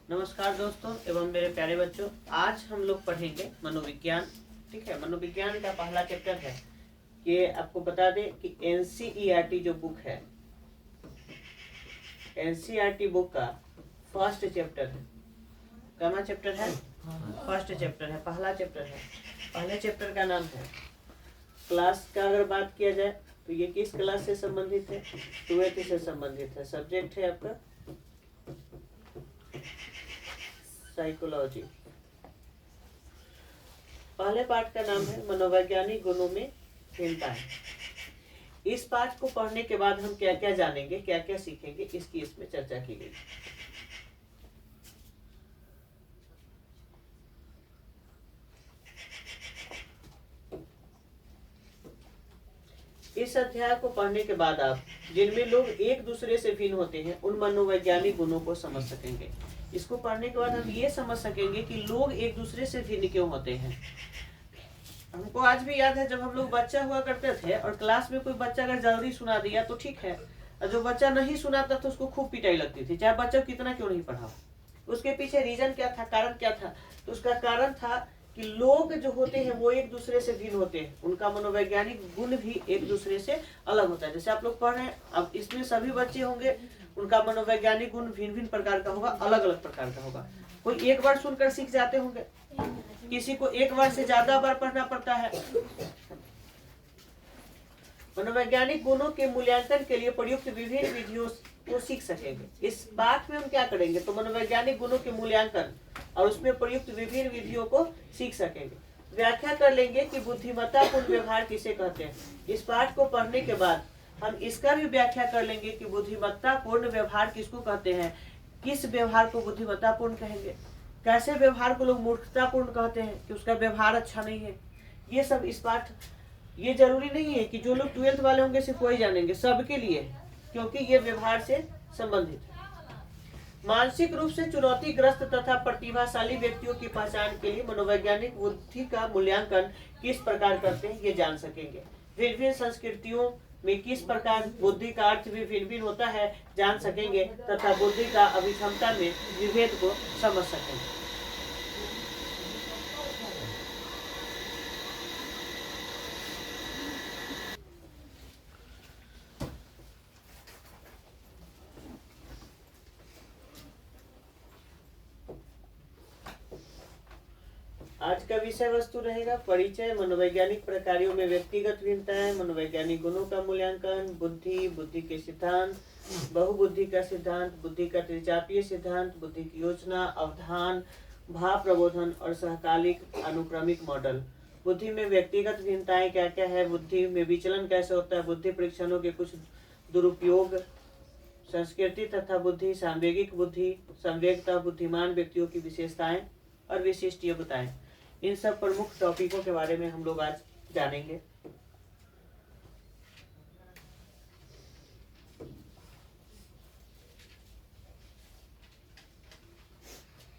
नमस्कार दोस्तों एवं मेरे प्यारे बच्चों, आज हम लोग पढ़ेंगे मनोविज्ञान। ठीक है, मनोविज्ञान का पहला चैप्टर है। ये आपको बता दें कि एनसीईआरटी जो बुक है, एनसीईआरटी बुक का फर्स्ट चैप्टर है। कौन चैप्टर है? फर्स्ट चैप्टर है, पहला चैप्टर है। पहले चैप्टर का नाम है क्लास का। अगर बात किया जाए तो ये किस क्लास से संबंधित है? 12th से संबंधित है। सब्जेक्ट है आपका साइकोलॉजी। पहले पाठ का नाम है मनोवैज्ञानिक गुणों में भिन्नताएं। इस पाठ को पढ़ने के बाद हम क्या क्या जानेंगे, क्या क्या सीखेंगे, इसकी इसमें चर्चा की गई। इस अध्याय को पढ़ने के बाद आप जिनमें लोग एक दूसरे से भिन्न होते हैं उन मनोवैज्ञानिक गुणों को समझ सकेंगे। इसको पढ़ने के बाद हम ये समझ सकेंगे कि लोग एक दूसरे से भिन्न क्यों होते हैं। हमको आज भी याद है जब हम लोग बच्चा हुआ करते थे और क्लास में कोई बच्चा अगर जल्दी सुना दिया तो ठीक है, और जो बच्चा नहीं सुनाता तो उसको खूब पिटाई लगती थी, चाहे बच्चा कितना क्यों नहीं पढ़ा। उसके पीछे रीजन क्या था, कारण क्या था? तो उसका कारण था कि लोग जो होते हैं वो एक दूसरे से भिन्न होते हैं, उनका मनोवैज्ञानिक गुण भी एक दूसरे से अलग होता है। जैसे आप लोग पढ़ रहे हैं, अब इसमें सभी बच्चे होंगे, उनका मनोवैज्ञानिक गुण भिन्न भिन्न प्रकार का होगा, अलग अलग प्रकार का होगा। कोई एक बार सुनकर सीख जाते होंगे, किसी को एक बार से ज्यादा बार पढ़ना पड़ता है। मनोवैज्ञानिक गुणों के मूल्यांकन के लिए प्रयुक्त विभिन्न विधियों को सीख सकेंगे। इस पाठ में हम क्या करेंगे तो मनोवैज्ञानिक गुणों के मूल्यांकन और उसमें प्रयुक्त विभिन्न विधियों को सीख सकेंगे। व्याख्या कर लेंगे कि बुद्धिमत्तापूर्ण व्यवहार किसे कहते हैं। इस पाठ को पढ़ने के बाद हम इसका भी व्याख्या कर लेंगे कि बुद्धिमत्तापूर्ण व्यवहार किसको कहते हैं, किस व्यवहार को बुद्धिमत्तापूर्ण कहेंगे, कैसे व्यवहार को लोग मूर्खतापूर्ण कहते हैं कि उसका व्यवहार अच्छा नहीं है। ये सब इस पाठ, ये जरूरी नहीं है कि जो लोग 12th वाले होंगे सिर्फ वही जानेंगे, सबके लिए, क्योंकि ये व्यवहार से संबंधित है। मानसिक रूप से चुनौतीग्रस्त तथा प्रतिभाशाली व्यक्तियों की पहचान के लिए मनोवैज्ञानिक बुद्धि का मूल्यांकन किस प्रकार करते हैं ये जान सकेंगे। भिन्न भिन्न संस्कृतियों में किस प्रकार बुद्धि का अर्थ भी भिन्न भिन्न होता है जान सकेंगे तथा बुद्धि का अभिक्षमता में विभेद को समझ सकेंगे। आज का विषय वस्तु रहेगा परिचय, मनोवैज्ञानिक प्रकारों में व्यक्तिगत भिन्नताएं, मनोवैज्ञानिक गुणों का मूल्यांकन, बुद्धि, बुद्धि के सिद्धांत, बहुबुद्धि का सिद्धांत, बुद्धि का त्रिचापीय सिद्धांत, बुद्धि की योजना, अवधान, भाव प्रबोधन और सहकालिक अनुक्रमिक मॉडल। बुद्धि में व्यक्तिगत भिन्नताएं क्या क्या है, बुद्धि में विचलन कैसे होता है, बुद्धि परीक्षणों के कुछ दुरुपयोग, संस्कृति तथा बुद्धि, सांवेगिक बुद्धि, संवेगता, बुद्धिमान व्यक्तियों की विशेषताएं और विशिष्ट योग्यताएं। इन सब प्रमुख टॉपिकों के बारे में हम लोग आज जानेंगे।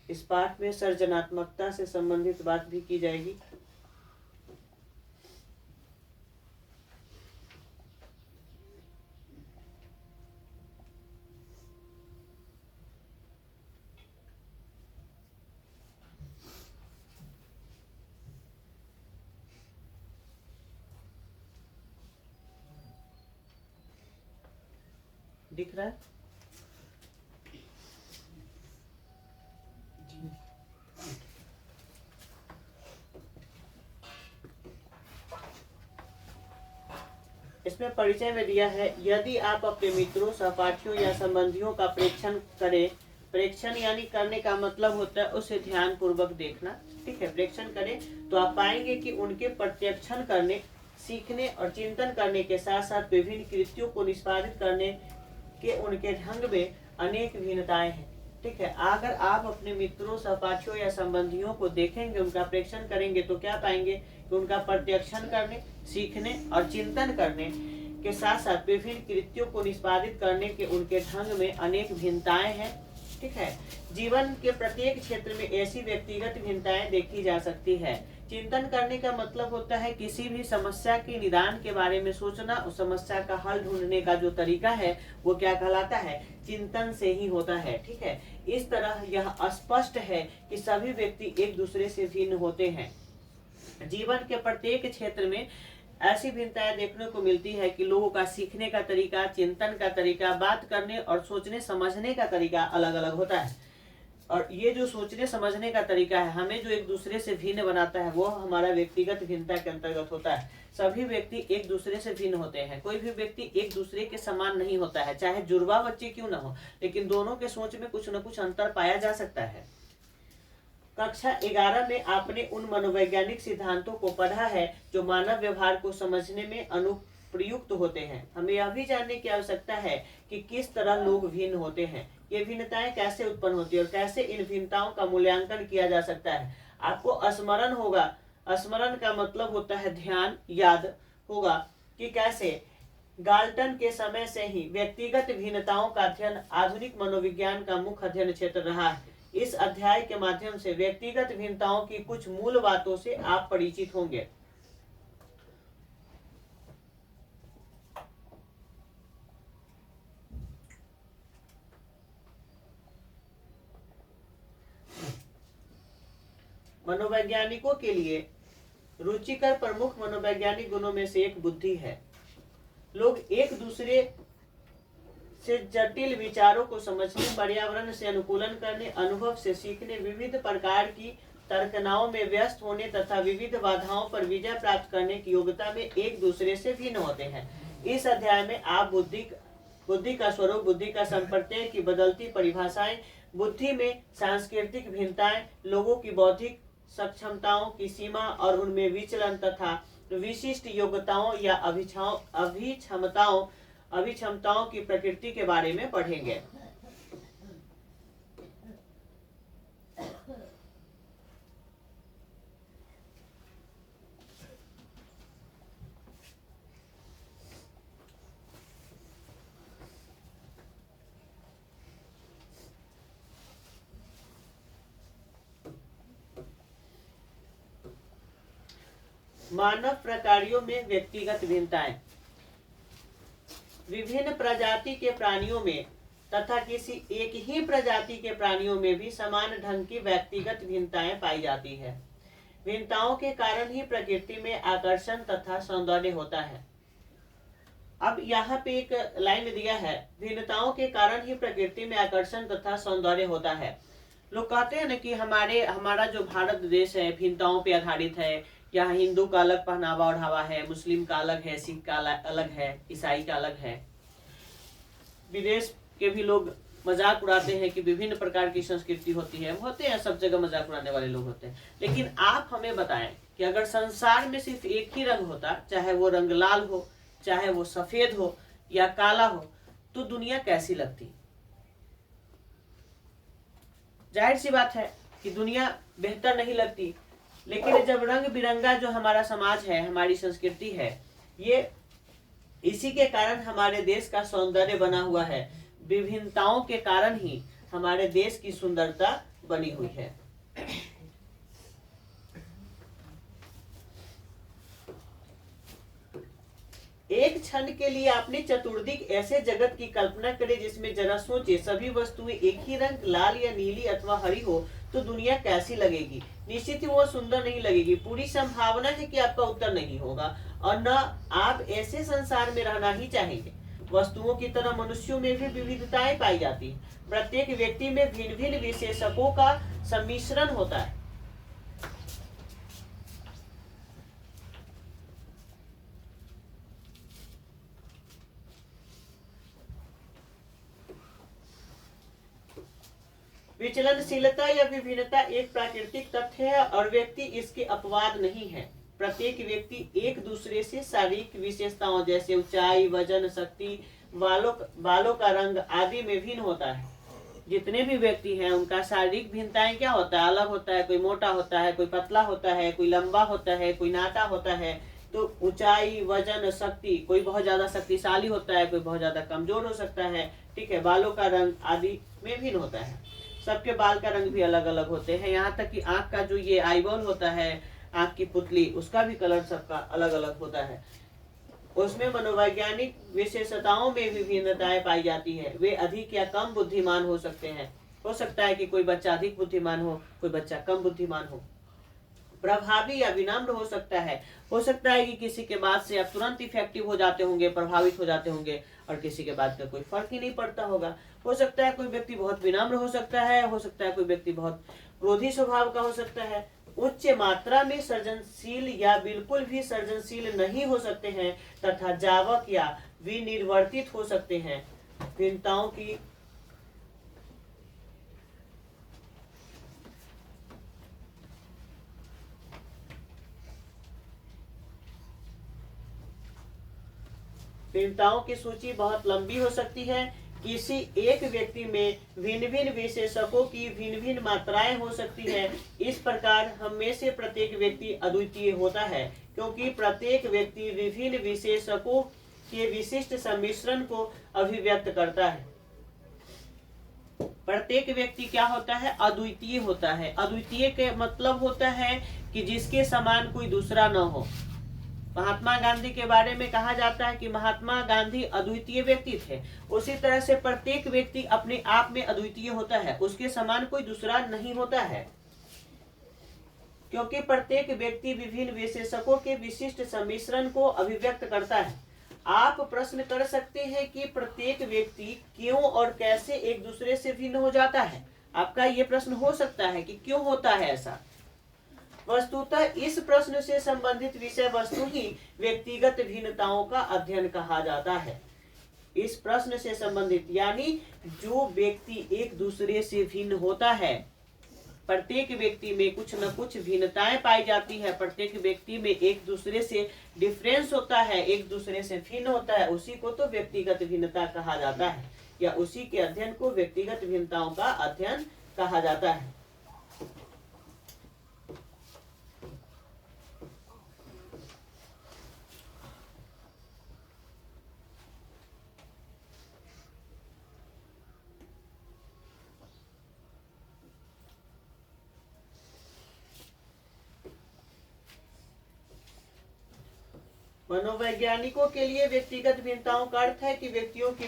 इस पाठ में सृजनात्मकता से संबंधित बात भी की जाएगी। दिख रहा है? इसमें परिचय में दिया है, यदि आप अपने मित्रों, सहपाठियों या संबंधियों का प्रेक्षण करें, प्रेक्षण यानी करने का मतलब होता है उसे ध्यान पूर्वक देखना। ठीक है, प्रेक्षण करें तो आप पाएंगे कि उनके प्रत्यक्षण करने, सीखने और चिंतन करने के साथ साथ विभिन्न कृत्यों को निष्पादित करने के उनके ढंग में अनेक भिन्नताएं हैं। ठीक है, अगर आप अपने मित्रों, सहपाठियों या संबंधियों को देखेंगे, उनका प्रेक्षण करेंगे तो क्या पाएंगे कि उनका प्रत्यक्षण करने, सीखने और चिंतन करने के साथ साथ विभिन्न कृत्यों को निष्पादित करने के उनके ढंग में अनेक भिन्नताएं हैं। ठीक है, जीवन के प्रत्येक क्षेत्र में ऐसी व्यक्तिगत भिन्नताएं देखी जा सकती है चिंतन करने का मतलब होता है किसी भी समस्या के निदान के बारे में सोचना, उस समस्या का हल ढूंढने का जो तरीका है वो क्या कहलाता है, चिंतन से ही होता है। ठीक है, इस तरह यह स्पष्ट है कि सभी व्यक्ति एक दूसरे से भिन्न होते हैं। जीवन के प्रत्येक क्षेत्र में ऐसी भिन्नताएं देखने को मिलती है कि लोगों का सीखने का तरीका, चिंतन का तरीका, बात करने और सोचने समझने का तरीका अलग अलग होता है। और ये जो सोचने समझने का तरीका है, हमें जो एक दूसरे से भिन्न बनाता है वो हमारा व्यक्तिगत भिन्नता के अंतर्गत होता है। सभी व्यक्ति एक दूसरे से भिन्न होते हैं, कोई भी व्यक्ति एक दूसरे के समान नहीं होता है, चाहे जुड़वा बच्चे क्यों ना हो, लेकिन दोनों के सोच में कुछ न कुछ अंतर पाया जा सकता है। कक्षा 11 में आपने उन मनोवैज्ञानिक सिद्धांतों को पढ़ा है जो मानव व्यवहार को समझने में अनुप्रयुक्त होते हैं। हमें यह भी जानने की आवश्यकता है कि किस तरह लोग भिन्न होते हैं, ये भिन्नताएं कैसे उत्पन्न होती है और कैसे इन भिन्नताओं का मूल्यांकन किया जा सकता है। आपको स्मरण होगा, स्मरण का मतलब होता है ध्यान, याद होगा कि कैसे गाल्टन के समय से ही व्यक्तिगत भिन्नताओं का अध्ययन आधुनिक मनोविज्ञान का मुख्य अध्ययन क्षेत्र रहा है। इस अध्याय के माध्यम से व्यक्तिगत भिन्नताओं की कुछ मूल बातों से आप परिचित होंगे। मनोवैज्ञानिकों के लिए रुचिकर प्रमुख मनोवैज्ञानिक गुणों में से एक बुद्धि है। लोग एक दूसरे से जटिल विचारों को समझने, पर्यावरण से अनुकूलन करने, अनुभव से सीखने, विविध प्रकार की तर्कनाओं में व्यस्त होने तथा विविध बाधाओं पर विजय प्राप्त करने की योग्यता में एक दूसरे से भिन्न होते हैं। इस अध्याय में आप बुद्धि का स्वरूप, बुद्धि का संप्रत्यय की बदलती परिभाषाएं, बुद्धि में सांस्कृतिक भिन्नताएं, लोगों की बौद्धिक सक्षमताओं की सीमा और उनमें विचलन तथा विशिष्ट योग्यताओं या अभिक्षमताओं की प्रकृति के बारे में पढ़ेंगे। मानव प्रकारों में व्यक्तिगत भिन्नताएं। विभिन्न प्रजाति के प्राणियों में तथा किसी एक ही प्रजाति के प्राणियों में भी समान ढंग की व्यक्तिगत भिन्नताएं पाई जाती है। भिन्नताओं के कारण ही प्रकृति में आकर्षण तथा सौंदर्य होता है। अब यहाँ पे एक लाइन दिया है, भिन्नताओं के कारण ही प्रकृति में आकर्षण तथा सौंदर्य होता है। लोग कहते हैं ना कि हमारा जो भारत देश है भिन्नताओं पे आधारित है। यहाँ हिंदू का अलग पहनावा ओढ़ावा है, मुस्लिम का अलग है, सिख का अलग है, ईसाई का अलग है। विदेश के भी लोग मजाक उड़ाते हैं कि विभिन्न प्रकार की संस्कृति होती है, होते हैं, सब जगह मजाक उड़ाने वाले लोग होते हैं। लेकिन आप हमें बताएं कि अगर संसार में सिर्फ एक ही रंग होता, चाहे वो रंग लाल हो, चाहे वो सफेद हो या काला हो, तो दुनिया कैसी लगती? जाहिर सी बात है कि दुनिया बेहतर नहीं लगती। लेकिन जब रंग बिरंगा जो हमारा समाज है, हमारी संस्कृति है, ये इसी के कारण हमारे देश का सौंदर्य बना हुआ है। विभिन्नताओं के कारण ही हमारे देश की सुंदरता बनी हुई है। एक क्षण के लिए आपने चतुर्दिक ऐसे जगत की कल्पना करें जिसमें जरा सोचे सभी वस्तुएं एक ही रंग लाल या नीली अथवा हरी हो, तो दुनिया कैसी लगेगी? निश्चित ही वो सुंदर नहीं लगेगी। पूरी संभावना है कि आपका उत्तर नहीं होगा और न आप ऐसे संसार में रहना ही चाहेंगे। वस्तुओं की तरह मनुष्यों में भी विविधताएं पाई जाती है। प्रत्येक व्यक्ति में भिन्न भिन्न विशेषकों का सम्मिश्रण होता है। विचलनशीलता या विभिन्नता एक प्राकृतिक तथ्य है और व्यक्ति इसके अपवाद नहीं है। प्रत्येक व्यक्ति एक दूसरे से शारीरिक विशेषताओं जैसे ऊंचाई, वजन, शक्ति, बालों का रंग आदि में भिन्न होता है। जितने भी व्यक्ति हैं उनका शारीरिक भिन्नताएं क्या होता है, अलग होता है। कोई मोटा होता है, कोई पतला होता है, कोई लंबा होता है, कोई नाटा होता है। तो ऊंचाई, वजन, शक्ति, कोई बहुत ज्यादा शक्तिशाली होता है, कोई बहुत ज्यादा कमजोर हो सकता है। ठीक है, बालों का रंग आदि में भिन्न होता है। सबके बाल का रंग भी अलग अलग होते हैं। यहाँ तक कि आंख का जो ये आईबॉल होता है, आंख की पुतली, उसका भी कलर सबका अलग अलग होता है। उसमें मनोवैज्ञानिक विशेषताओं में विभिन्नताएं पाई जाती है। वे अधिक या कम बुद्धिमान हो सकते हैं। हो सकता है कि कोई बच्चा अधिक बुद्धिमान हो, कोई बच्चा कम बुद्धिमान हो। प्रभावी या विनम्र हो सकता है। हो सकता है कि किसी के बात से आप तुरंत इफेक्टिव हो जाते होंगे, प्रभावित हो जाते होंगे, और किसी के बात का कोई फर्क ही नहीं पड़ता होगा। हो सकता है कोई व्यक्ति बहुत विनम्र हो सकता है, हो सकता है कोई व्यक्ति बहुत क्रोधी स्वभाव का हो सकता है। उच्च मात्रा में सृजनशील या बिल्कुल भी सृजनशील नहीं हो सकते हैं तथा जावक या विनिर्वर्तित हो सकते हैं। भिन्नताओं की भिन्नताओं की सूची बहुत लंबी हो सकती है। किसी एक व्यक्ति में भिन्न भिन्न विशेषकों की भिन्न भिन्न मात्राएं हो सकती है। इस प्रकार हम में से प्रत्येक व्यक्ति अद्वितीय होता है, क्योंकि प्रत्येक व्यक्ति विभिन्न विशेषकों के विशिष्ट सम्मिश्रण को अभिव्यक्त करता है। प्रत्येक व्यक्ति क्या होता है? अद्वितीय होता है। अद्वितीय के मतलब होता है कि जिसके समान कोई दूसरा न हो। महात्मा गांधी के बारे में कहा जाता है कि महात्मा गांधी अद्वितीय व्यक्ति थे। उसी तरह से प्रत्येक व्यक्ति अपने आप में अद्वितीय होता है, उसके समान कोई दूसरा नहीं होता है, क्योंकि प्रत्येक व्यक्ति विभिन्न विशेषकों के विशिष्ट सम्मिश्रण को अभिव्यक्त करता है। आप प्रश्न कर सकते हैं कि प्रत्येक व्यक्ति क्यों और कैसे एक दूसरे से भिन्न हो जाता है। आपका ये प्रश्न हो सकता है कि क्यों होता है ऐसा। वस्तुतः इस प्रश्न से संबंधित विषय वस्तु ही व्यक्तिगत भिन्नताओं का अध्ययन कहा जाता है। इस प्रश्न से संबंधित यानी जो व्यक्ति एक दूसरे से भिन्न होता है, प्रत्येक व्यक्ति में कुछ न कुछ भिन्नताएं पाई जाती है, प्रत्येक व्यक्ति में एक दूसरे से डिफरेंस होता है, एक दूसरे से भिन्न होता है, उसी को तो व्यक्तिगत भिन्नता कहा जाता है, या उसी के अध्ययन को व्यक्तिगत भिन्नताओं का अध्ययन कहा जाता है। मनोवैज्ञानिकों के लिए व्यक्तिगत भिन्नताओं का अर्थ है कि व्यक्तियों की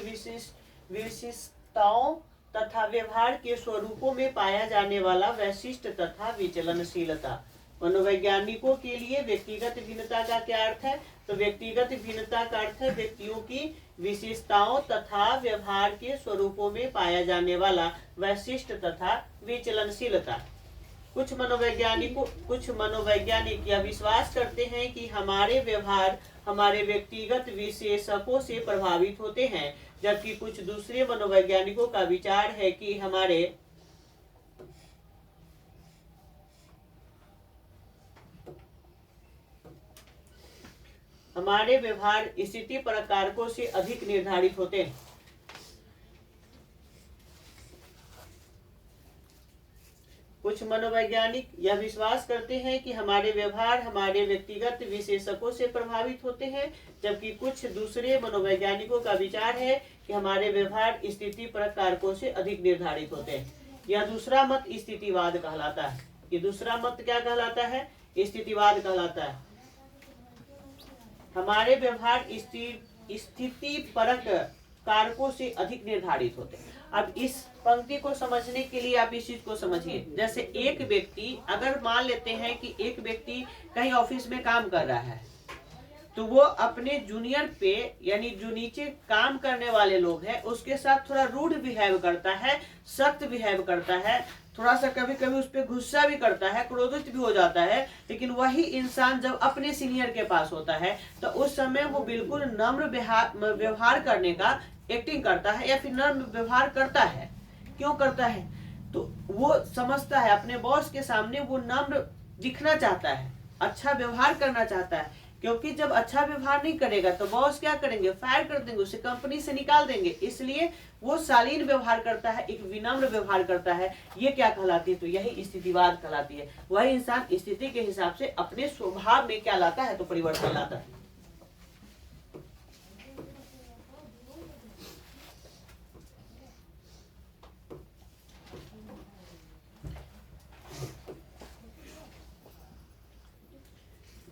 विशिष्टताओं तथा व्यवहार के स्वरूपों में पाया जाने वाला वैशिष्ट तथा विचलनशीलता। मनोवैज्ञानिकों के लिए व्यक्तिगत भिन्नता का क्या अर्थ है? तो व्यक्तिगत भिन्नता का अर्थ है व्यक्तियों की विशेषताओं तथा व्यवहार के स्वरूपों में पाया जाने वाला वैशिष्ट तथा विचलनशीलता। कुछ मनोवैज्ञानिक यह विश्वास करते हैं कि हमारे व्यवहार हमारे व्यक्तिगत विशेषकों से प्रभावित होते हैं, जबकि कुछ दूसरे मनोवैज्ञानिकों का विचार है कि हमारे व्यवहार स्थिति परक कारकों से अधिक निर्धारित होते हैं। कुछ मनोवैज्ञानिक यह विश्वास करते हैं कि हमारे व्यवहार हमारे व्यक्तिगत विशेषकों से प्रभावित होते हैं, जबकि कुछ दूसरे मनोवैज्ञानिकों का विचार है कि हमारे व्यवहार स्थिति परक कारकों से अधिक निर्धारित होते हैं। यह दूसरा मत स्थितिवाद कहलाता है। ये दूसरा मत क्या कहलाता है? स्थितिवाद कहलाता है। हमारे व्यवहार स्थिति परक कारकों से अधिक निर्धारित होते हैं। अब इस पंक्ति को समझने के लिए आप इस चीज को समझिए। जैसे एक व्यक्ति, अगर मान लेते हैं कि एक व्यक्ति कहीं ऑफिस में काम कर रहा है, तो वो अपने जूनियर पे यानी जो नीचे काम करने वाले लोग हैं उसके साथ थोड़ा रूड बिहेव करता है, सख्त बिहेव करता है, थोड़ा सा कभी कभी उस पर गुस्सा भी करता है, क्रोधित भी हो जाता है। लेकिन वही इंसान जब अपने सीनियर के पास होता है तो उस समय वो बिल्कुल नम्र व्यवहार करने का एक्टिंग करता है, या फिर नम्र व्यवहार करता है। क्यों करता है? तो वो समझता है अपने बॉस के सामने वो नम्र दिखना चाहता है, अच्छा व्यवहार करना चाहता है, क्योंकि जब अच्छा व्यवहार नहीं करेगा तो बॉस क्या करेंगे? फायर कर देंगे, उसे कंपनी से निकाल देंगे। इसलिए वो शालीन व्यवहार करता है, एक विनम्र व्यवहार करता है। ये क्या कहलाती है? तो यही स्थितिवाद कहलाती है। वही इंसान स्थिति के हिसाब से अपने स्वभाव में क्या लाता है? तो परिवर्तन लाता है।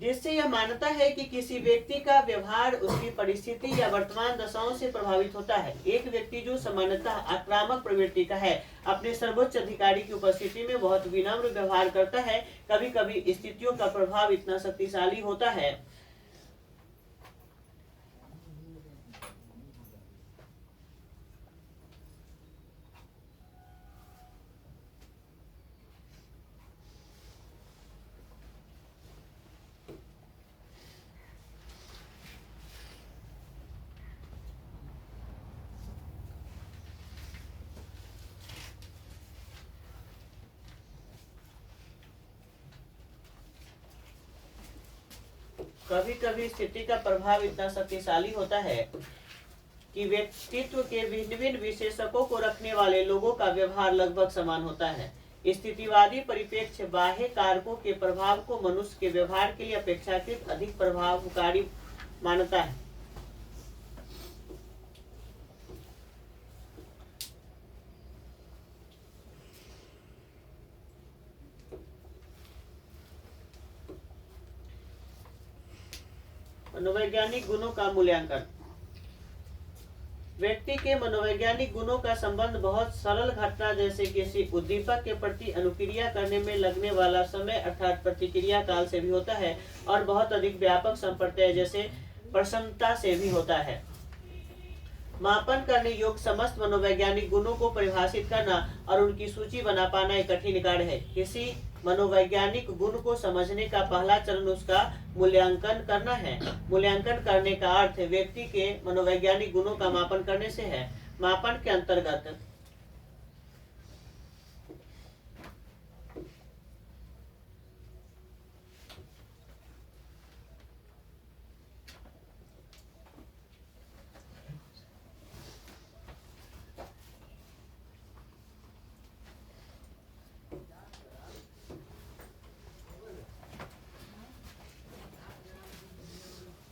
जिससे यह मानता है कि किसी व्यक्ति का व्यवहार उसकी परिस्थिति या वर्तमान दशाओं से प्रभावित होता है। एक व्यक्ति जो सामान्यतः आक्रामक प्रवृत्ति का है, अपने सर्वोच्च अधिकारी की उपस्थिति में बहुत विनम्र व्यवहार करता है। कभी कभी स्थितियों का प्रभाव इतना शक्तिशाली होता है कभी कभी स्थिति का प्रभाव इतना शक्तिशाली होता है कि व्यक्तित्व के भिन्न भिन्न विशेषकों को रखने वाले लोगों का व्यवहार लगभग समान होता है। स्थितिवादी परिप्रेक्ष्य बाह्य कारकों के प्रभाव को मनुष्य के व्यवहार के लिए अपेक्षाकृत अधिक प्रभावकारी मानता है। मनोवैज्ञानिक गुणों का मूल्यांकन। व्यक्ति के मनोवैज्ञानिक गुणों का संबंध बहुत सरल घटना जैसे किसी उद्दीपक के प्रति अनुक्रिया करने में लगने वाला समय अर्थात प्रतिक्रिया काल से भी होता है और बहुत अधिक व्यापक संप्रत्यय जैसे प्रसन्नता से भी होता है। मापन करने योग्य समस्त मनोवैज्ञानिक गुणों को परिभाषित करना और उनकी सूची बना पाना एक कठिन कार्य है। किसी मनोवैज्ञानिक गुण को समझने का पहला चरण उसका मूल्यांकन करना है। मूल्यांकन करने का अर्थ व्यक्ति के मनोवैज्ञानिक गुणों का मापन करने से है। मापन के अंतर्गत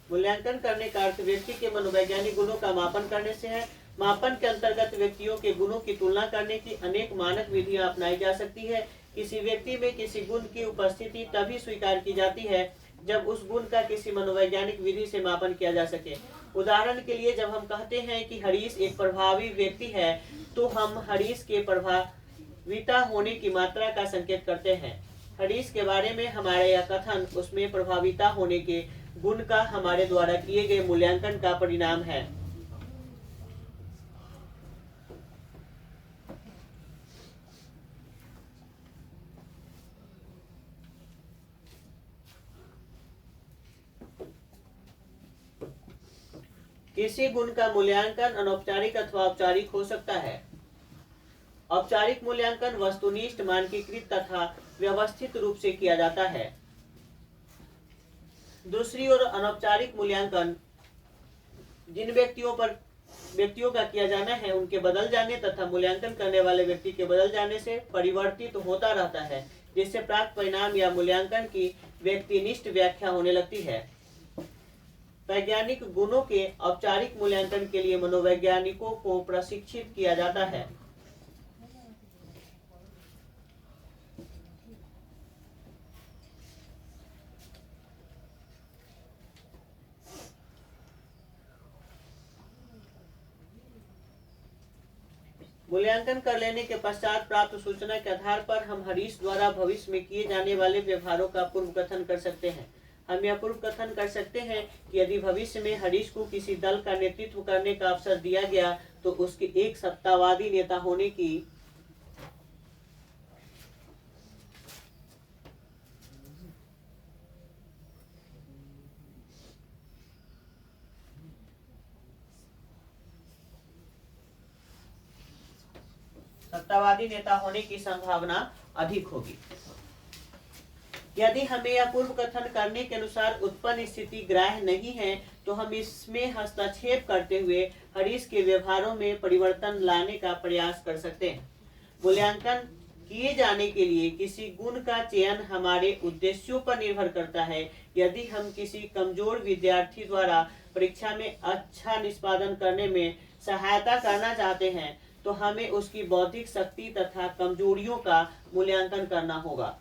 मूल्यांकन करने का अर्थ व्यक्ति के मनोवैज्ञानिक गुणों का मापन करने से है। मापन के अंतर्गत व्यक्तियों के गुणों की तुलना करने की अनेक मानक विधियां अपनाई जा सकती है। किसी व्यक्ति में किसी गुण की उपस्थिति तभी स्वीकार की जाती है जब उस गुण का किसी मनोवैज्ञानिक विधि से मापन किया जा सके। उदाहरण के लिए, जब हम कहते हैं कि हरीश एक प्रभावी व्यक्ति है, तो हम हरीश के प्रभाविता होने की मात्रा का संकेत करते हैं। हरीश के बारे में हमारा यह कथन उसमें प्रभाविता होने के गुण का हमारे द्वारा किए गए मूल्यांकन का परिणाम है। किसी गुण का मूल्यांकन अनौपचारिक अथवा औपचारिक हो सकता है। औपचारिक मूल्यांकन वस्तुनिष्ठ, मानकीकृत तथा व्यवस्थित रूप से किया जाता है। दूसरी ओर अनौपचारिक मूल्यांकन जिन व्यक्तियों का किया जाना है उनके बदल जाने तथा मूल्यांकन करने वाले व्यक्ति के बदल जाने से परिवर्तित होता रहता है, जिससे प्राप्त परिणाम या मूल्यांकन की व्यक्तिनिष्ठ व्याख्या होने लगती है। वैज्ञानिक गुणों के औपचारिक मूल्यांकन के लिए मनोवैज्ञानिकों को प्रशिक्षित किया जाता है। मूल्यांकन कर लेने के पश्चात प्राप्त सूचना के आधार पर हम हरीश द्वारा भविष्य में किए जाने वाले व्यवहारों का पूर्व कथन कर सकते हैं। हम यह पूर्व कथन कर सकते हैं कि यदि भविष्य में हरीश को किसी दल का नेतृत्व करने का अवसर दिया गया तो उसके एक सत्तावादी नेता होने की संभावना अधिक होगी। यदि हमें यह पूर्व कथन करने के अनुसार उत्पन्न स्थिति ग्राह्य नहीं है तो हम इसमें हस्तक्षेप करते हुए हरीश के व्यवहारों में परिवर्तन लाने का प्रयास कर सकते हैं। मूल्यांकन किए जाने के लिए किसी गुण का चयन हमारे उद्देश्यों पर निर्भर करता है। यदि हम किसी कमजोर विद्यार्थी द्वारा परीक्षा में अच्छा निष्पादन करने में सहायता करना चाहते हैं तो हमें उसकी बौद्धिक शक्ति तथा कमजोरियों का मूल्यांकन करना होगा।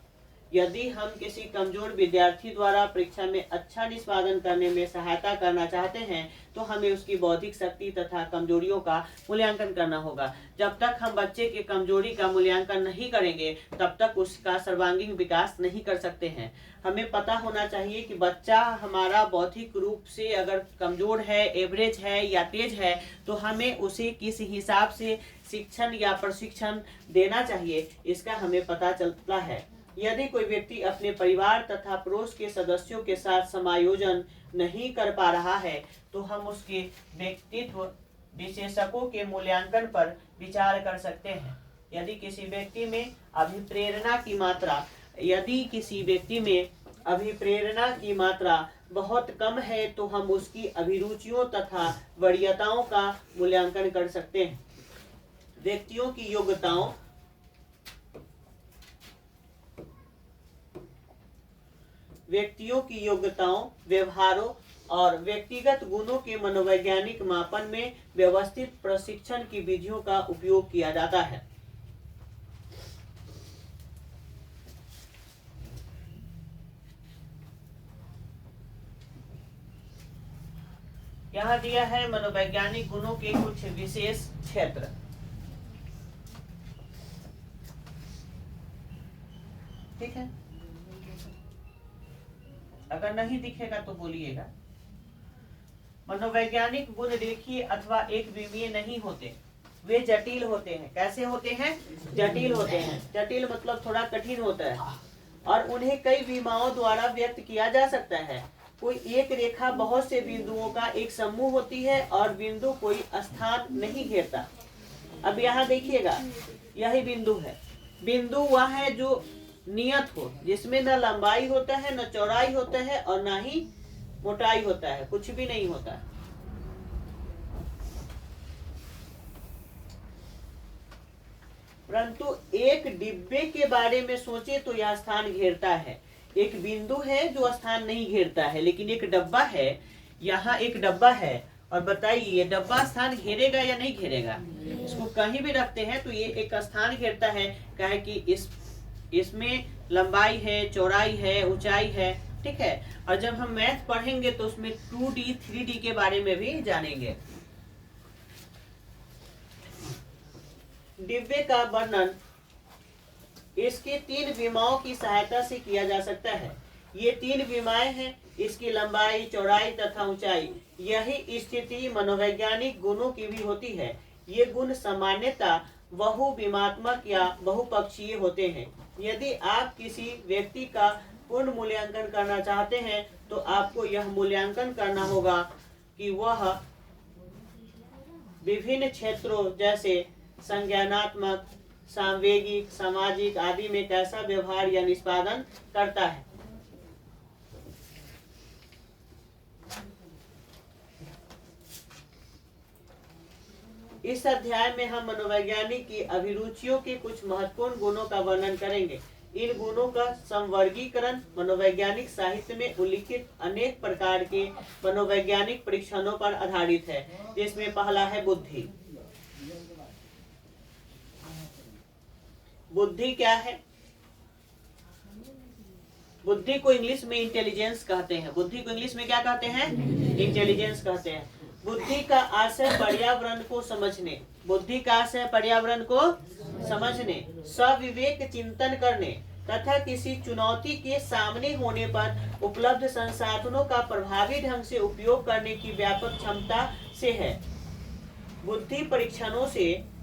यदि हम किसी कमजोर विद्यार्थी द्वारा परीक्षा में अच्छा निष्पादन करने में सहायता करना चाहते हैं तो हमें उसकी बौद्धिक शक्ति तथा कमजोरियों का मूल्यांकन करना होगा। जब तक हम बच्चे की कमजोरी का मूल्यांकन नहीं करेंगे तब तक उसका सर्वांगीण विकास नहीं कर सकते हैं। हमें पता होना चाहिए कि बच्चा हमारा बौद्धिक रूप से अगर कमजोर है, एवरेज है या तेज है, तो हमें उसे किस हिसाब से शिक्षण या प्रशिक्षण देना चाहिए, इसका हमें पता चलता है। यदि कोई व्यक्ति अपने परिवार तथा पड़ोस के सदस्यों के साथ समायोजन नहीं कर पा रहा है तो हम उसके व्यक्तित्व विशेषकों के मूल्यांकन पर विचार कर सकते हैं। यदि किसी व्यक्ति में अभिप्रेरणा की मात्रा बहुत कम है तो हम उसकी अभिरुचियों तथा वरीयताओं का मूल्यांकन कर सकते हैं। व्यक्तियों की योग्यताओं, व्यवहारों और व्यक्तिगत गुणों के मनोवैज्ञानिक मापन में व्यवस्थित प्रशिक्षण की विधियों का उपयोग किया जाता है। यहाँ दिया है मनोवैज्ञानिक गुणों के कुछ विशेष क्षेत्र। ठीक है, अगर नहीं दिखेगा तो बोलिएगा। मनोवैज्ञानिक गुण रेखीय अथवा एक विमीय नहीं होते, वे जटिल होते हैं। कैसे होते हैं? जटिल होते हैं। जटिल मतलब थोड़ा कठिन होता है और उन्हें कई विमाओं द्वारा व्यक्त किया जा सकता है। कोई एक रेखा बहुत से बिंदुओं का एक समूह होती है और बिंदु कोई स्थान नहीं घेरता। अब यहाँ देखिएगा, यही बिंदु है। बिंदु वह है जो नियत हो, जिसमें न लंबाई होता है, न चौड़ाई होता है और न ही मोटाई होता है, कुछ भी नहीं होता है। परंतु एक डिब्बे के बारे में सोचे तो यह स्थान घेरता है। एक बिंदु है जो स्थान नहीं घेरता है, लेकिन एक डब्बा है, यहाँ एक डब्बा है और बताइए ये डब्बा स्थान घेरेगा या नहीं घेरेगा? इसको कहीं भी रखते हैं तो ये एक स्थान घेरता है, काहे कि इसमें लंबाई है, चौड़ाई है, ऊंचाई है। ठीक है, और जब हम मैथ पढ़ेंगे तो उसमें 2D 3D के बारे में भी जानेंगे। डिब्बे का वर्णन इसके 3 विमाओं की सहायता से किया जा सकता है। ये 3 विमाएं हैं, इसकी लंबाई, चौड़ाई तथा ऊंचाई। यही स्थिति मनोवैज्ञानिक गुणों की भी होती है। ये गुण सामान्यतः बहुविमात्मक या बहुपक्षीय होते हैं। यदि आप किसी व्यक्ति का पूर्ण मूल्यांकन करना चाहते हैं तो आपको यह मूल्यांकन करना होगा कि वह विभिन्न क्षेत्रों जैसे संज्ञानात्मक, सांवेगिक, सामाजिक आदि में कैसा व्यवहार या निष्पादन करता है। इस अध्याय में हम मनोवैज्ञानिक की अभिरुचियों के कुछ महत्वपूर्ण गुणों का वर्णन करेंगे। इन गुणों का संवर्गीकरण मनोवैज्ञानिक साहित्य में उल्लिखित अनेक प्रकार के मनोवैज्ञानिक परीक्षणों पर आधारित है, जिसमें पहला है बुद्धि। बुद्धि क्या है? बुद्धि को इंग्लिश में इंटेलिजेंस कहते हैं। बुद्धि को इंग्लिश में क्या कहते हैं? इंटेलिजेंस कहते हैं। बुद्धि का आशय पर्यावरण को समझने, बुद्धि का आशय पर्यावरण को समझने, सविवेक चिंतन करने तथा किसी चुनौती के सामने होने पर उपलब्ध संसाधनों का प्रभावी ढंग से उपयोग करने की व्यापक क्षमता से है। बुद्धि परीक्षणों से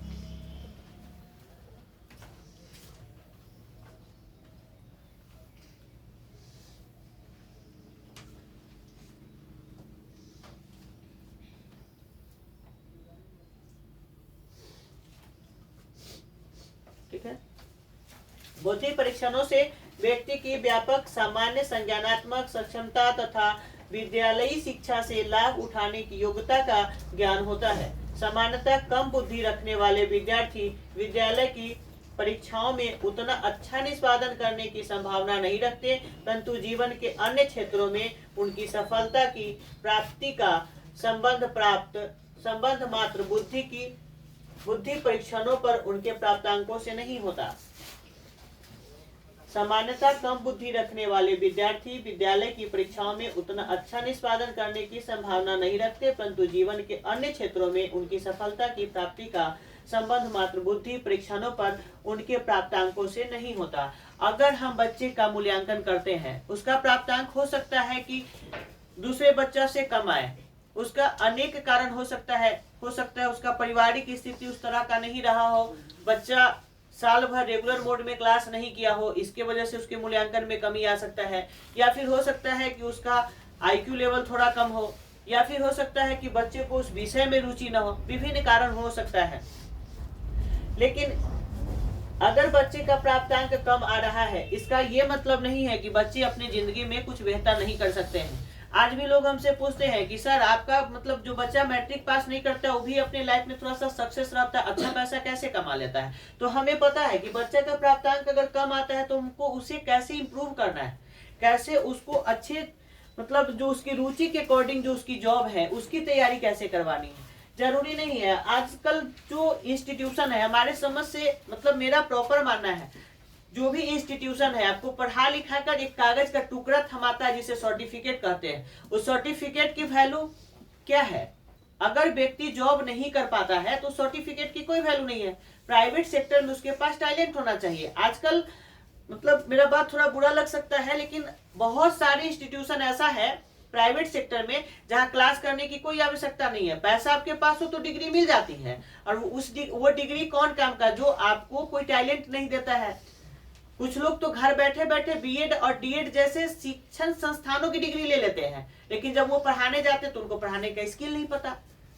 बुद्धि परीक्षणों से व्यक्ति की व्यापक सामान्य संज्ञानात्मक सक्षमता तथा विद्यालयी शिक्षा से लाभ उठाने की योग्यता का ज्ञान होता है। सामान्यतः कम बुद्धि रखने वाले विद्यार्थी विद्यालय की परीक्षाओं में उतना अच्छा निष्पादन करने की संभावना नहीं रखते, परंतु जीवन के अन्य क्षेत्रों में उनकी सफलता की प्राप्ति का संबंध मात्र बुद्धि परीक्षणों पर उनके प्राप्तांकों से नहीं होता। सामान्यतः कम बुद्धि रखने वाले विद्यार्थी विद्यालय की परीक्षाओं में उतना अच्छा निष्पादन करने की संभावना नहीं रखते, परंतु जीवन के अन्य क्षेत्रों में उनकी सफलता की प्राप्ति का संबंध मात्र बुद्धि परीक्षणों पर उनके प्राप्तांकों से नहीं होता। अगर हम बच्चे का मूल्यांकन करते हैं, उसका प्राप्तांक हो सकता है कि दूसरे बच्चा से कम आए, उसका अनेक कारण हो सकता है उसका पारिवारिक स्थिति उस तरह का नहीं रहा हो, बच्चा साल भर रेगुलर मोड में क्लास नहीं किया हो, इसके वजह से उसके मूल्यांकन में कमी आ सकता है, या फिर हो सकता है कि उसका IQ लेवल थोड़ा कम हो, या फिर हो सकता है कि बच्चे को उस विषय में रुचि न हो, विभिन्न कारण हो सकता है। लेकिन अगर बच्चे का प्राप्तांक कम आ रहा है, इसका ये मतलब नहीं है कि बच्चे अपनी जिंदगी में कुछ बेहतर नहीं कर सकते हैं। आज भी लोग हमसे पूछते हैं कि सर आपका मतलब जो बच्चा मैट्रिक पास नहीं करता वो भी अपने लाइफ में थोड़ा सा सक्सेस रहता है, अच्छा पैसा कैसे कमा लेता है। तो हमें पता है कि बच्चे का प्राप्तांक अगर कम आता है तो हमको उसे कैसे इंप्रूव करना है, कैसे उसको अच्छे मतलब जो उसकी रुचि के अकॉर्डिंग जो उसकी जॉब है उसकी तैयारी कैसे करवानी है। जरूरी नहीं है, आजकल जो इंस्टीट्यूशन है हमारे समझ से मतलब मेरा प्रॉपर मानना है, जो भी इंस्टीट्यूशन है आपको पढ़ा लिखा कर एक कागज का टुकड़ा थमाता है जिसे सर्टिफिकेट कहते हैं, उस सर्टिफिकेट की वैल्यू क्या है। अगर व्यक्ति जॉब नहीं कर पाता है तो सर्टिफिकेट की कोई वैल्यू नहीं है। प्राइवेट सेक्टर में उसके पास टैलेंट होना चाहिए। आजकल मतलब मेरा बात थोड़ा बुरा लग सकता है, लेकिन बहुत सारे इंस्टीट्यूशन ऐसा है प्राइवेट सेक्टर में जहां क्लास करने की कोई आवश्यकता नहीं है, पैसा आपके पास हो तो डिग्री मिल जाती है, और वो डिग्री कौन काम का, जो आपको कोई टैलेंट नहीं देता है। कुछ लोग तो घर बैठे बैठे बीएड और डीएड जैसे शिक्षण संस्थानों की डिग्री ले लेते हैं, लेकिन जब वो पढ़ाने जाते तो उनको पढ़ाने का स्किल नहीं पता।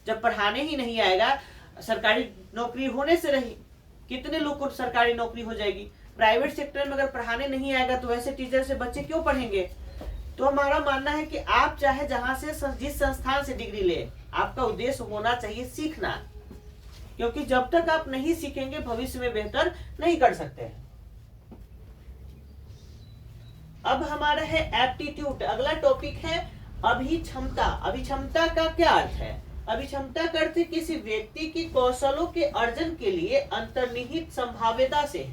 जब पढ़ाने ही नहीं आएगा, सरकारी नौकरी होने से रही, कितने लोग को सरकारी नौकरी हो जाएगी। प्राइवेट सेक्टर में अगर पढ़ाने नहीं आएगा तो ऐसे टीचर से बच्चे क्यों पढ़ेंगे। तो हमारा मानना है कि आप चाहे जहां से जिस संस्थान से डिग्री ले, आपका उद्देश्य होना चाहिए सीखना, क्योंकि जब तक आप नहीं सीखेंगे भविष्य में बेहतर नहीं कर सकते हैं। अब हमारा है एप्टीट्यूड। अगला टॉपिक है अभिक्षमता। अभिक्षमता का क्या अर्थ है। अभिक्षमता का अर्थ किसी व्यक्ति की कौशलों के अर्जन के लिए अंतर्निहित संभाव्यता से।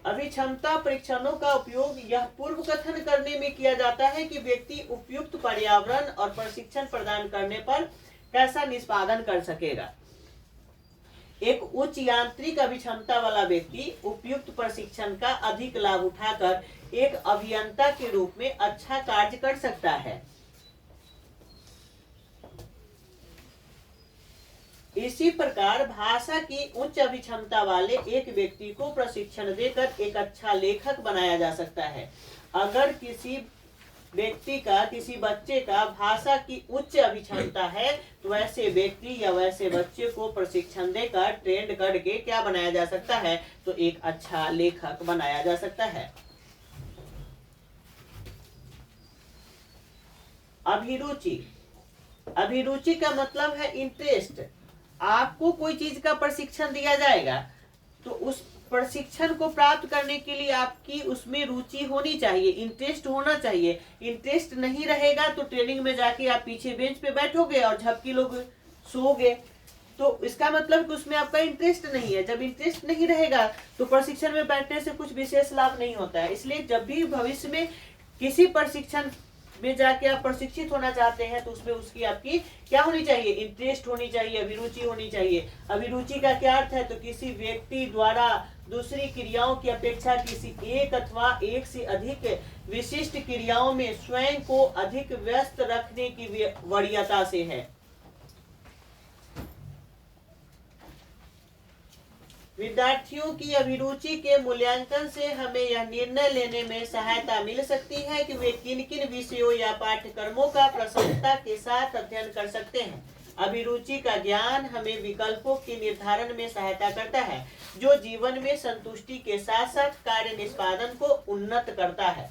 अभिक्षमता परीक्षणों का उपयोग यह पूर्व कथन करने में किया जाता है कि व्यक्ति उपयुक्त पर्यावरण और प्रशिक्षण प्रदान करने पर कैसा निष्पादन कर सकेगा। एक उच्च यांत्रिक अभिक्षमता वाला व्यक्ति उपयुक्त प्रशिक्षण का अधिक लाभ उठाकर एक अभियंता के रूप में अच्छा कार्य कर सकता है। इसी प्रकार भाषा की उच्च अभिक्षमता वाले एक व्यक्ति को प्रशिक्षण देकर एक अच्छा लेखक बनाया जा सकता है। अगर किसी व्यक्ति का, किसी बच्चे का भाषा की उच्च अभिक्षमता है तो वैसे व्यक्ति या वैसे बच्चे को प्रशिक्षण देकर ट्रेंड करके क्या बनाया जा सकता है, तो एक अच्छा लेखक बनाया जा सकता है। अभिरुचि। अभिरुचि का मतलब है इंटरेस्ट। आपको कोई चीज का प्रशिक्षण दिया जाएगा तो उस प्रशिक्षण को प्राप्त करने के लिए आपकी उसमें रुचि होनी चाहिए, इंटरेस्ट होना चाहिए। इंटरेस्ट नहीं रहेगा तो ट्रेनिंग में जाके आप पीछे बेंच पे बैठोगे और झपकी लोग सोओगे, तो इसका मतलब कि उसमें आपका इंटरेस्ट नहीं है। जब इंटरेस्ट नहीं रहेगा तो प्रशिक्षण में बैठने से कुछ विशेष लाभ नहीं होता है। इसलिए जब भी भविष्य में किसी प्रशिक्षण में जाके आप प्रशिक्षित होना चाहते हैं तो उसमें उसकी आपकी क्या होनी चाहिए, इंटरेस्ट होनी चाहिए, अभिरुचि होनी चाहिए। अभिरुचि का क्या अर्थ है, तो किसी व्यक्ति द्वारा दूसरी क्रियाओं की अपेक्षा किसी एक अथवा एक से अधिक विशिष्ट क्रियाओं में स्वयं को अधिक व्यस्त रखने की वरीयता से है। विद्यार्थियों की अभिरुचि के मूल्यांकन से हमें यह निर्णय लेने में सहायता मिल सकती है कि वे किन किन विषयों या पाठ्यक्रमों का प्रसन्नता के साथ अध्ययन कर सकते हैं। अभिरुचि का ज्ञान हमें विकल्पों के निर्धारण में सहायता करता है, जो जीवन में संतुष्टि के साथ साथ कार्य निष्पादन को उन्नत करता है।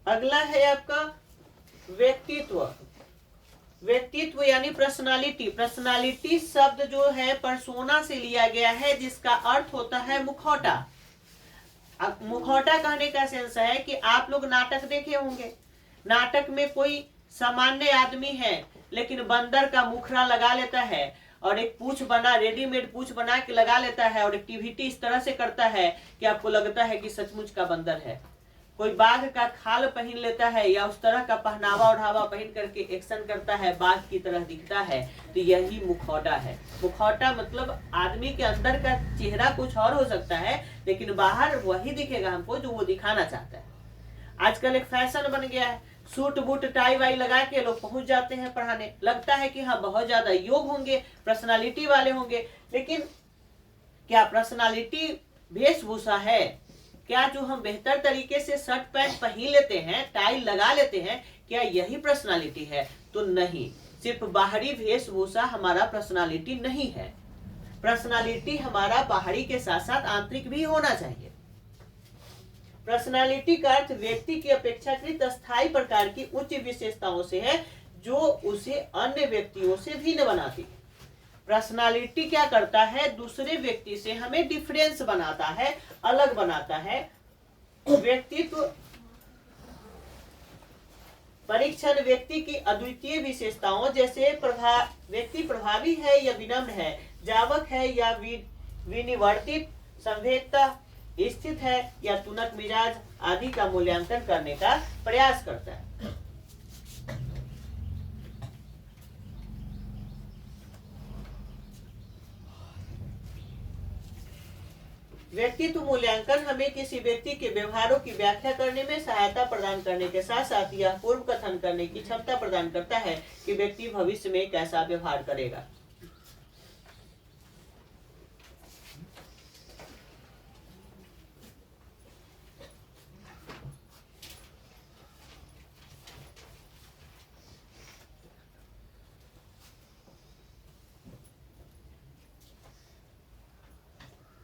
अगला है आपका व्यक्तित्व। व्यक्तित्व यानी पर्सनालिटी। पर्सनालिटी शब्द जो है पर्सोना से लिया गया है, जिसका अर्थ होता है मुखौटा। अब मुखौटा कहने का सेंस है कि आप लोग नाटक देखे होंगे, नाटक में कोई सामान्य आदमी है लेकिन बंदर का मुखड़ा लगा लेता है और एक पूछ बना, रेडीमेड पूछ बना के लगा लेता है और एक्टिविटी इस तरह से करता है कि आपको लगता है कि सचमुच का बंदर है। कोई बाघ का खाल पहन लेता है या उस तरह का पहनावा ओढ़ावा पहन करके एक्शन करता है, बाघ की तरह दिखता है, तो यही मुखौटा है। मुखौटा मतलब आदमी के अंदर का चेहरा कुछ और हो सकता है लेकिन बाहर वही दिखेगा हमको जो वो दिखाना चाहता है। आजकल एक फैशन बन गया है, सूट बूट टाई वाई लगा के लोग पहुंच जाते हैं पढ़ाने, लगता है कि हाँ बहुत ज्यादा योग होंगे, पर्सनालिटी वाले होंगे, लेकिन क्या पर्सनालिटी वेशभूषा है? क्या जो हम बेहतर तरीके से शर्ट पैंट पहन लेते हैं, टाई लगा लेते हैं, क्या यही पर्सनालिटी है? तो नहीं, सिर्फ बाहरी वेशभूषा हमारा पर्सनालिटी नहीं है। पर्सनालिटी हमारा बाहरी के साथ साथ आंतरिक भी होना चाहिए। पर्सनालिटी का अर्थ व्यक्ति की अपेक्षाकृत स्थायी प्रकार की उच्च विशेषताओं से है जो उसे अन्य व्यक्तियों से भिन्न बनाती है। पर्सनालिटी क्या करता है? दूसरे व्यक्ति से हमें डिफरेंस बनाता है, अलग बनाता है। व्यक्तित्व परीक्षण व्यक्ति की अद्वितीय विशेषताओं जैसे व्यक्ति प्रभावी है या विनम्र है, जावक है या विनिवर्तित, संवेदता स्थित है या तुनक मिजाज आदि का मूल्यांकन करने का प्रयास करता है। व्यक्तित्व मूल्यांकन हमें किसी व्यक्ति के व्यवहारों की व्याख्या करने में सहायता प्रदान करने के साथ साथ यह पूर्व कथन करने की क्षमता प्रदान करता है कि व्यक्ति भविष्य में कैसा व्यवहार करेगा।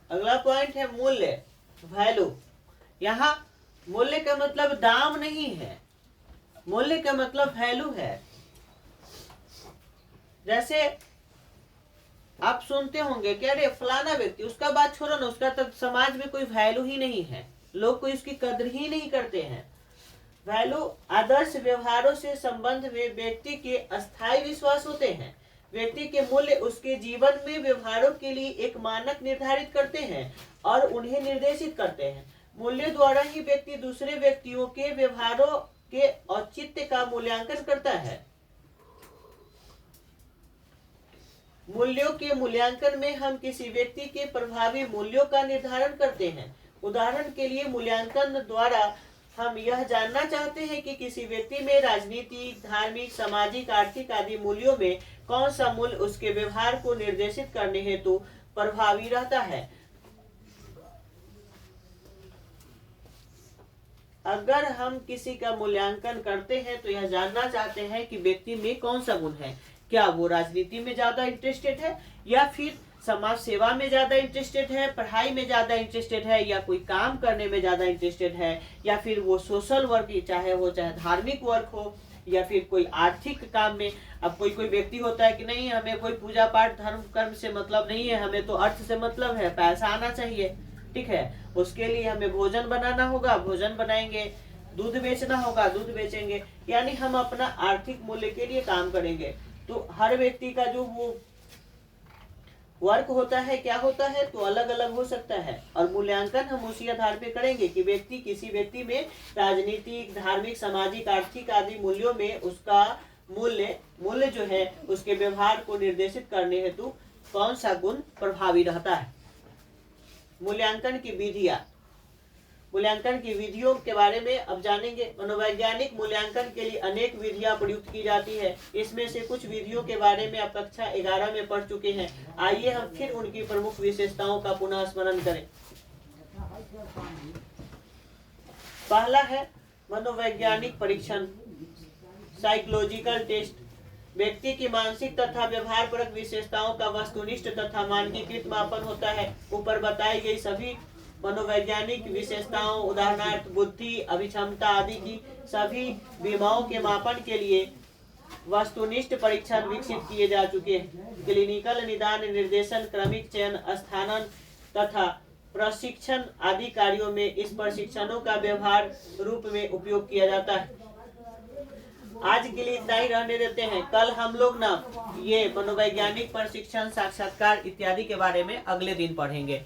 अगला पॉइंट है मूल्य, वैल्यू। यहाँ मूल्य का मतलब दाम नहीं है, मूल्य का मतलब वैल्यू है। जैसे आप सुनते होंगे कि अरे फलाना व्यक्ति, उसका बात छोड़ो ना, उसका तो समाज में कोई वैल्यू ही नहीं है, लोग कोई उसकी कदर ही नहीं करते हैं। वैल्यू आदर्श व्यवहारों से संबंध में व्यक्ति के अस्थायी विश्वास होते हैं। व्यक्ति के मूल्य उसके जीवन में व्यवहारों के लिए एक मानक निर्धारित करते हैं और उन्हें निर्देशित करते हैं। मूल्य द्वारा ही व्यक्ति दूसरे व्यक्तियों के व्यवहारों के औचित्य का मूल्यांकन करता है। मूल्यों के मूल्यांकन में हम किसी व्यक्ति के प्रभावी मूल्यों का निर्धारण करते हैं। उदाहरण के लिए मूल्यांकन द्वारा हम यह जानना चाहते हैं कि किसी व्यक्ति में राजनीतिक, धार्मिक, सामाजिक, आर्थिक आदि मूल्यों में कौन सा मूल्य उसके व्यवहार को निर्देशित करने हेतु प्रभावी रहता है। अगर हम किसी का मूल्यांकन करते हैं तो यह जानना चाहते हैं कि व्यक्ति में कौन सा गुण है। क्या वो राजनीति में ज्यादा इंटरेस्टेड है या फिर समाज सेवा में ज्यादा इंटरेस्टेड है, पढ़ाई में ज्यादा इंटरेस्टेड है, या कोई काम करने में ज्यादा इंटरेस्टेड है, या फिर वो सोशल वर्क, चाहे धार्मिक वर्क हो या फिर कोई आर्थिक काम में। अब कोई कोई व्यक्ति होता है कि नहीं, हमें कोई पूजा पाठ धर्म कर्म से मतलब नहीं है, हमें तो अर्थ से मतलब है, पैसा आना चाहिए, ठीक है, उसके लिए हमें भोजन बनाना होगा, भोजन बनाएंगे, दूध बेचना होगा, दूध बेचेंगे, यानी हम अपना आर्थिक मूल्य के लिए काम करेंगे। तो हर व्यक्ति का जो वो वर्क होता है, क्या होता है, तो अलग अलग हो सकता है। और मूल्यांकन हम उसी आधार पे करेंगे कि किसी व्यक्ति में राजनीतिक, धार्मिक, सामाजिक, आर्थिक आदि मूल्यों में उसका मूल्य जो है उसके व्यवहार को निर्देशित करने हेतु कौन सा गुण प्रभावी रहता है। मूल्यांकन की विधियां, मूल्यांकन की विधियों के बारे में अब जानेंगे। मनोवैज्ञानिक मूल्यांकन के लिए अनेक विधियां प्रयुक्त की जाती है। इसमें से कुछ विधियों के बारे में आप कक्षा 11 में पढ़ चुके हैं। आइए हम फिर उनकी प्रमुख विशेषताओं का पुनः स्मरण करें। पहला है मनोवैज्ञानिक परीक्षण, साइकोलॉजिकल टेस्ट। व्यक्ति की मानसिक तथा व्यवहारपरक विशेषताओं का वस्तुनिष्ठ तथा मानकीकृत मापन होता है। ऊपर बताई गई सभी मनोवैज्ञानिक विशेषताओं, उदाहरणार्थ बुद्धि, अभिक्षमता आदि की सभी विमाओं के मापन के लिए वस्तुनिष्ठ परीक्षण विकसित किए जा चुके हैं। क्लिनिकल निदान, निर्देशन, क्रमिक चयन, स्थानन तथा प्रशिक्षण आदि कार्यों में इस प्रशिक्षणों का व्यवहार रूप में उपयोग किया जाता है। आज के लिए इतना ही रहने देते हैं। कल हम लोग ना ये मनोवैज्ञानिक प्रशिक्षण, साक्षात्कार इत्यादि के बारे में अगले दिन पढ़ेंगे।